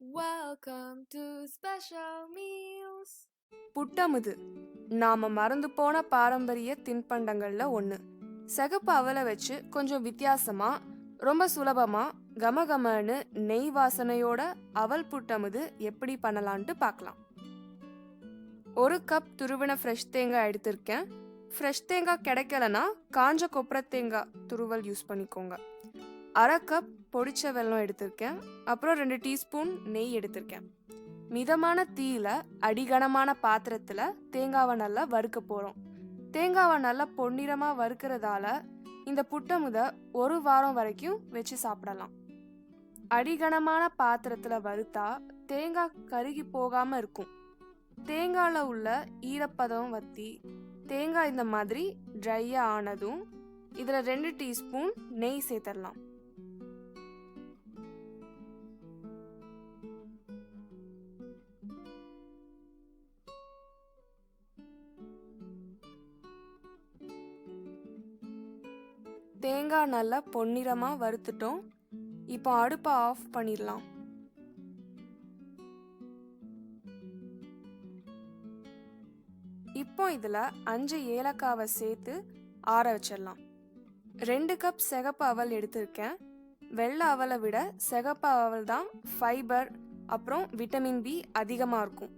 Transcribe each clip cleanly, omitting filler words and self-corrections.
Welcome to Special Meals. புட்டமுது நாம மறந்து போன பாரம்பரிய தின்பண்டங்கள்ல ஒன்று. சிகப்பு அவலை வச்சு கொஞ்சம் வித்தியாசமா, ரொம்ப சுலபமா, கமகமன்னு நெய் வாசனையோட அவல் புட்டமுது எப்படி பண்ணலான்ட்டு பார்க்கலாம். 1 கப் துருவின ஃப்ரெஷ் தேங்காய் எடுத்திருக்கேன். ஃப்ரெஷ் தேங்காய் கிடைக்கலனா காஞ்ச கொப்பரை தேங்காய் துருவல் யூஸ் பண்ணிக்கோங்க. 1/2 கப் பொடிச்ச வெல்லம் எடுத்திருக்கேன். அப்புறம் 2 டீஸ்பூன் நெய் எடுத்திருக்கேன். மிதமான தீயில அடிகனமான பாத்திரத்துல தேங்காவை நல்லா வறுக்க போறோம். தேங்காவை நல்லா பொன்னிறமா வறுக்கிறதால இந்த புட்டமுத 1 வாரம் வரைக்கும் வச்சு சாப்பிடலாம். அடிகனமான பாத்திரத்துல வறுத்தா தேங்காய் கருகி போகாம இருக்கும். தேங்காயில உள்ள ஈரப்பதம் வத்தி தேங்காய் இந்த மாதிரி ட்ரையா ஆனதும் இதுல 2 டீஸ்பூன் நெய் சேர்த்துடலாம். தேங்காய் நல்லா பொன்னிறமாக வறுத்துட்டோம். இப்போ அடுப்பை ஆஃப் பண்ணிடலாம். இப்போ இதில் 5 ஏலக்காவை சேர்த்து ஆற வச்சிடலாம். 2 கப் சிகப்பு அவல் எடுத்திருக்கேன். வெள்ளை அவலை விட சிகப்பு அவல் தான் ஃபைபர் அப்புறம் விட்டமின் பி அதிகமாக இருக்கும்.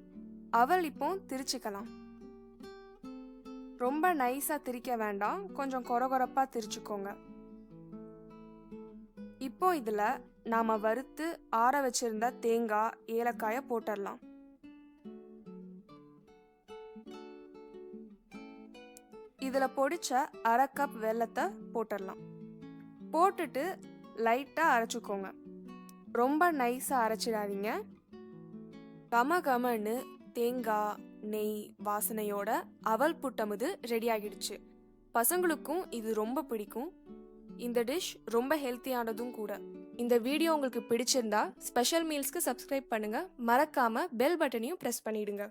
அவல் இப்போ திரிச்சுக்கலாம். ரொம்ப நைஸா திரிக்க வேண்டாம், கொஞ்சம் கொரகொரப்பா திரிச்சுக்கோங்க. இப்போ இதுல நாம வறுத்து ஆற வச்சிருந்த தேங்காய் ஏலக்காய போட்டுடலாம். இதுல பொடிச்ச 1/2 கப் வெல்லத்தை போட்டுடலாம். போட்டுட்டு லைட்டா அரைச்சுக்கோங்க. ரொம்ப நைஸா அரைச்சிடாதீங்க. கமகமன்னு தேங்காய் நெய் வாசனையோட அவல் புட்டமுது ரெடி ஆகிடுச்சு. பசங்களுக்கும் இது ரொம்ப பிடிக்கும். இந்த டிஷ் ரொம்ப ஹெல்த்தியானதும் கூட. இந்த வீடியோ உங்களுக்கு பிடிச்சிருந்தா ஸ்பெஷல் மீல்ஸ்க்கு சப்ஸ்கிரைப் பண்ணுங்க. மறக்காம பெல் பட்டனையும் பிரஸ் பண்ணிடுங்க.